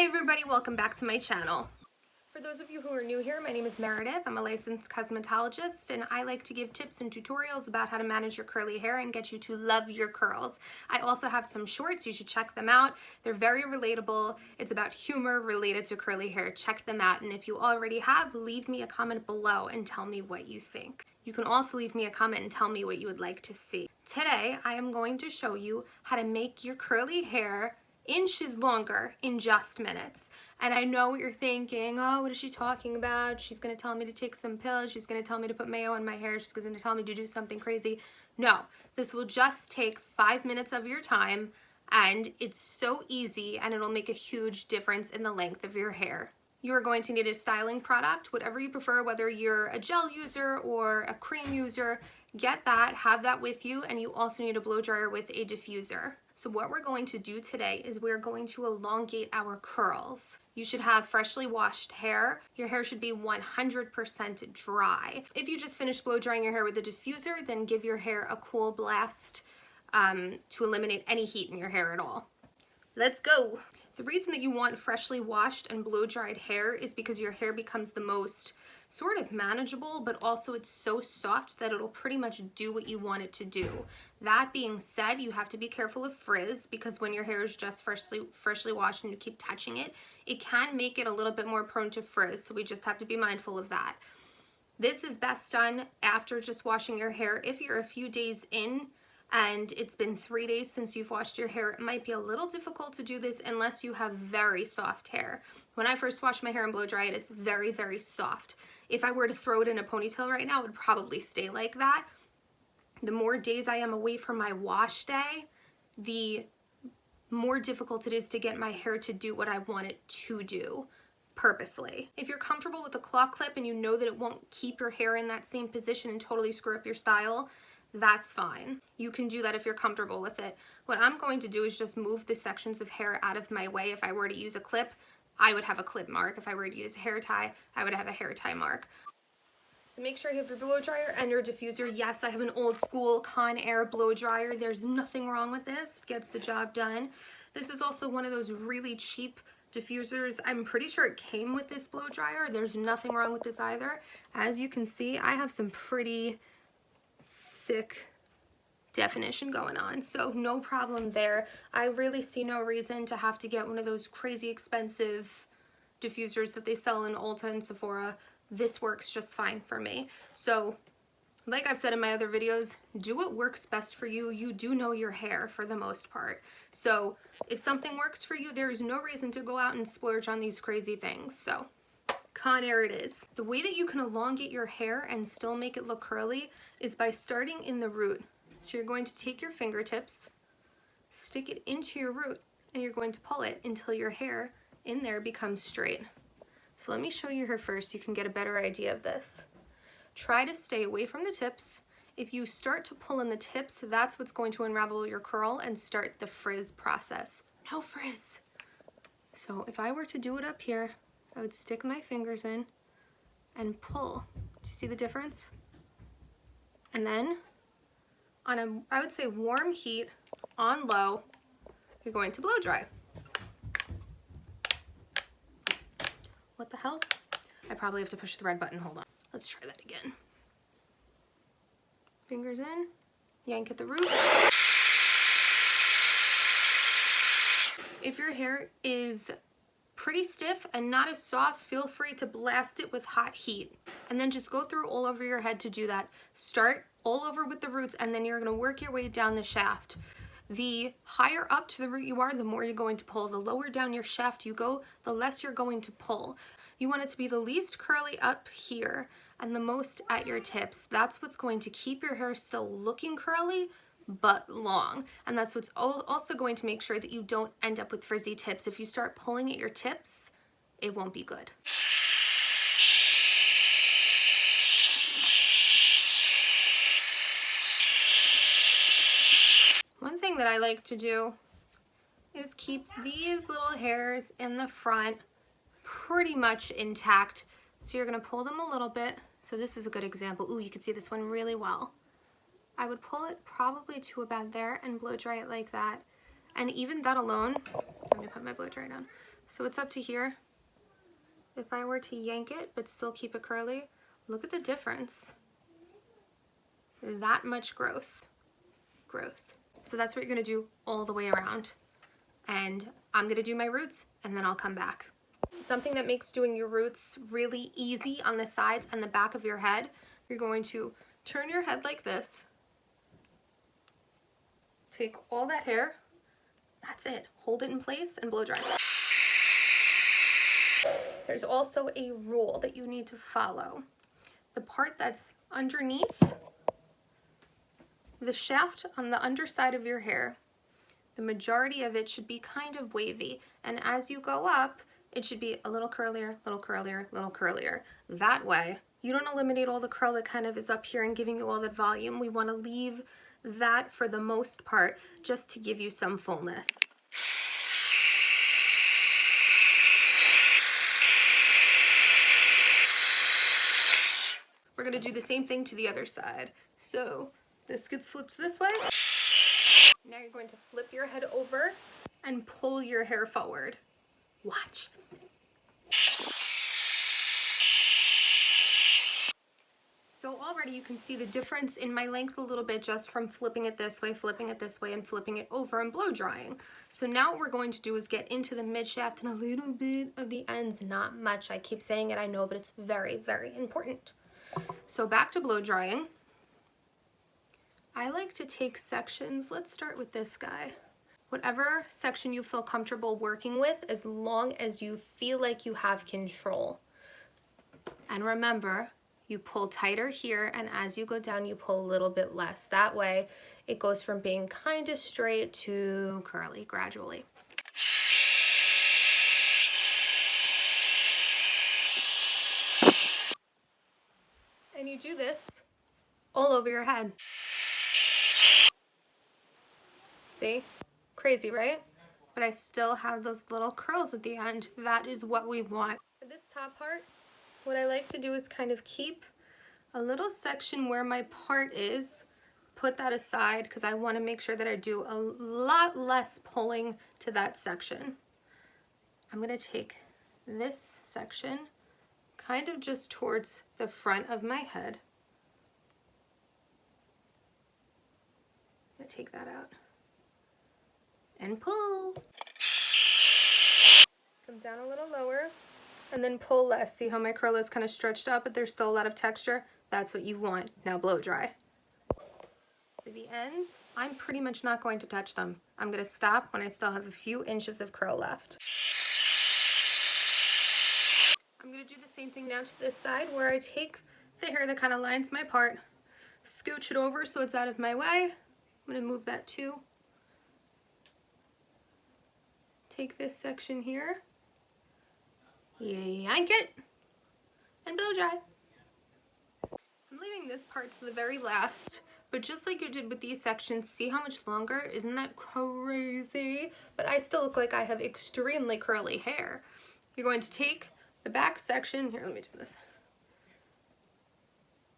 Hi everybody, welcome back to my channel. For those of you who are new here, my name is Meredith. I'm a licensed cosmetologist and I like to give tips and tutorials about how to manage your curly hair and get you to love your curls. I also have some shorts, you should check them out. They're very relatable. It's about humor related to curly hair. Check them out, and if you already have, leave me a comment below and tell me what you think. You can also leave me a comment and tell me what you would like to see. Today, I am going to show you how to make your curly hair inches longer in just minutes. And I know what you're thinking, oh, what is she talking about? She's gonna tell me to take some pills, she's gonna tell me to put mayo in my hair, she's gonna tell me to do something crazy. No, this will just take 5 minutes of your time, and it's so easy and it'll make a huge difference in the length of your hair. You're going to need a styling product, whatever you prefer, whether you're a gel user or a cream user, get that, have that with you, and you also need a blow dryer with a diffuser. So what we're going to do today is we're going to elongate our curls. You should have freshly washed hair. Your hair should be 100% dry. If you just finished blow drying your hair with a diffuser, then give your hair a cool blast to eliminate any heat in your hair at all. Let's go. The reason that you want freshly washed and blow dried hair is because your hair becomes the most sort of manageable, but also it's so soft that it'll pretty much do what you want it to do. That being said, you have to be careful of frizz, because when your hair is just freshly washed and you keep touching it, it can make it a little bit more prone to frizz, so we just have to be mindful of that. This is best done after just washing your hair. If you're a few days in and it's been 3 days since you've washed your hair, it might be a little difficult to do this unless you have very soft hair. When I first wash my hair and blow dry it, it's very, very soft. If I were to throw it in a ponytail right now, it would probably stay like that. The more days I am away from my wash day, the more difficult it is to get my hair to do what I want it to do purposely. If you're comfortable with a claw clip and you know that it won't keep your hair in that same position and totally screw up your style, that's fine. You can do that if you're comfortable with it. What I'm going to do is just move the sections of hair out of my way. If I were to use a clip, I would have a clip mark. If I were to use a hair tie, I would have a hair tie mark. So make sure you have your blow dryer and your diffuser. Yes, I have an old school Conair blow dryer. There's nothing wrong with this. It gets the job done. This is also one of those really cheap diffusers. I'm pretty sure it came with this blow dryer. There's nothing wrong with this either. As you can see, I have some pretty sick definition going on, so no problem there. I really see no reason to have to get one of those crazy expensive diffusers that they sell in Ulta and Sephora. This works just fine for me. So like I've said in my other videos, do what works best for you. You do know your hair for the most part. So if something works for you, there's no reason to go out and splurge on these crazy things. So Conair it is. The way that you can elongate your hair and still make it look curly is by starting in the root. So you're going to take your fingertips, stick it into your root, and you're going to pull it until your hair in there becomes straight. So let me show you here first so you can get a better idea of this. Try to stay away from the tips. If you start to pull in the tips, that's what's going to unravel your curl and start the frizz process. No frizz. So if I were to do it up here, I would stick my fingers in and pull. Do you see the difference? And then on a, I would say, warm heat on low, you're going to blow dry. What the hell? I probably have to push the red button. Hold on. Let's try that again. Fingers in, yank at the root. If your hair is pretty stiff and not as soft, feel free to blast it with hot heat, and then just go through all over your head to do that. Start all over with the roots, and then you're going to work your way down the shaft. The higher up to the root you are, the more you're going to pull. The lower down your shaft you go, the less you're going to pull. You want it to be the least curly up here and the most at your tips. That's what's going to keep your hair still looking curly but long, and that's what's also going to make sure that you don't end up with frizzy tips. If you start pulling at your tips, it won't be good. One thing that I like to do is keep these little hairs in the front pretty much intact. So you're going to pull them a little bit. So this is a good example. Ooh, you can see this one really well. I would pull it probably to about there and blow dry it like that. And even that alone, let me put my blow dryer down. So it's up to here. If I were to yank it but still keep it curly, look at the difference. That much growth. So that's what you're gonna do all the way around. And I'm gonna do my roots and then I'll come back. Something that makes doing your roots really easy on the sides and the back of your head, you're going to turn your head like this. Take all that hair, that's it. Hold it in place and blow dry. There's also a rule that you need to follow. The part that's underneath the shaft on the underside of your hair, the majority of it should be kind of wavy. And as you go up, it should be a little curlier, little curlier, little curlier. That way, you don't eliminate all the curl that kind of is up here and giving you all that volume. We want to leave that for the most part, just to give you some fullness. We're gonna do the same thing to the other side. So this gets flipped this way. Now you're going to flip your head over and pull your hair forward. Watch. So already you can see the difference in my length a little bit just from flipping it this way, and flipping it over and blow drying. So now what we're going to do is get into the mid shaft and a little bit of the ends, not much. I keep saying it, I know, but it's very, very important. So back to blow drying. I like to take sections. Let's start with this guy. Whatever section you feel comfortable working with, as long as you feel like you have control. And remember, you pull tighter here, and as you go down, you pull a little bit less. That way, it goes from being kind of straight to curly gradually. And you do this all over your head. See? Crazy, right? But I still have those little curls at the end. That is what we want. For this top part, what I like to do is kind of keep a little section where my part is, put that aside because I want to make sure that I do a lot less pulling to that section. I'm going to take this section kind of just towards the front of my head. I'm going to take that out and pull. Come down a little lower and then pull less. See how my curl is kind of stretched up, but there's still a lot of texture? That's what you want. Now blow dry. For the ends, I'm pretty much not going to touch them. I'm going to stop when I still have a few inches of curl left. I'm going to do the same thing now to this side where I take the hair that kind of lines my part, scooch it over so it's out of my way. I'm going to move that too. Take this section here, yank it, and blow dry. I'm leaving this part to the very last, but just like you did with these sections, see how much longer? Isn't that crazy? But I still look like I have extremely curly hair. You're going to take the back section, here, let me do this.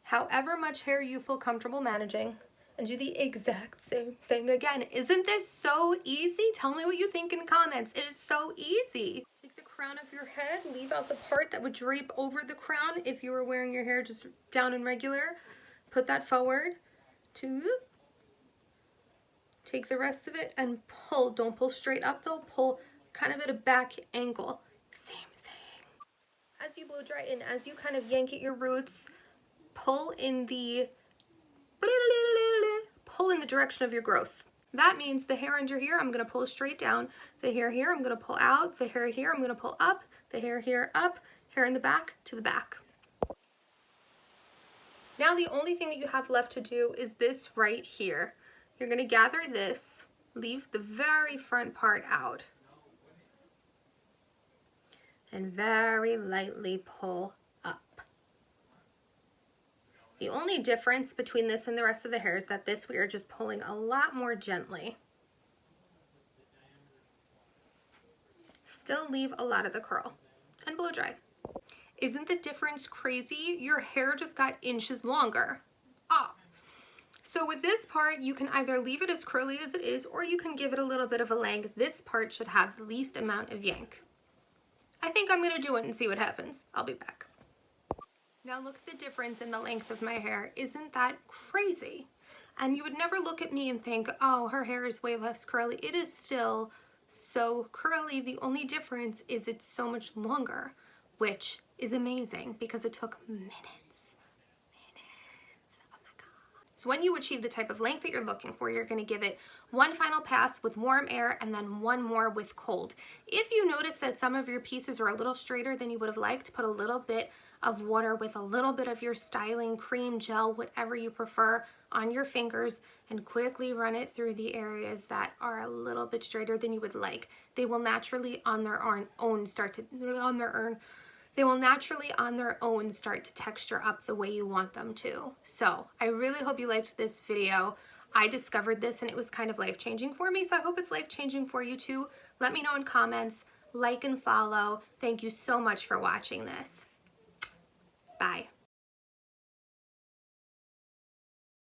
However much hair you feel comfortable managing, and do the exact same thing again. Isn't this so easy? Tell me what you think in comments. It is so easy. Take the crown of your head, leave out the part that would drape over the crown if you were wearing your hair just down and regular. Put that forward. Take the rest of it and pull. Don't pull straight up though, pull kind of at a back angle. Same thing. As you blow dry and as you kind of yank at your roots, pull in the direction of your growth. That means the hair under here, I'm going to pull straight down. The hair here, I'm going to pull out. The hair here, I'm going to pull up. The hair here, up. Hair in the back to the back. Now the only thing that you have left to do is this right here. You're going to gather this, leave the very front part out, and very lightly pull up. The only difference between this and the rest of the hair is that this we are just pulling a lot more gently. Still leave a lot of the curl and blow dry. Isn't the difference crazy? Your hair just got inches longer. So with this part, you can either leave it as curly as it is, or you can give it a little bit of a length. This part should have the least amount of yank. I think I'm gonna do it and see what happens. I'll be back. Now look at the difference in the length of my hair. Isn't that crazy? And you would never look at me and think, oh, her hair is way less curly. It is still so curly. The only difference is it's so much longer, which is amazing because it took minutes. Oh my God. So when you achieve the type of length that you're looking for, you're going to give it one final pass with warm air and then one more with cold. If you notice that some of your pieces are a little straighter than you would have liked, put a little bit of water with a little bit of your styling cream, gel, whatever you prefer, on your fingers and quickly run it through the areas that are a little bit straighter than you would like. They will naturally on their own start to texture up the way you want them to. So I really hope you liked this video. I discovered this and it was kind of life-changing for me, so I hope it's life-changing for you too. Let me know in comments, like and follow. Thank you so much for watching this. Bye.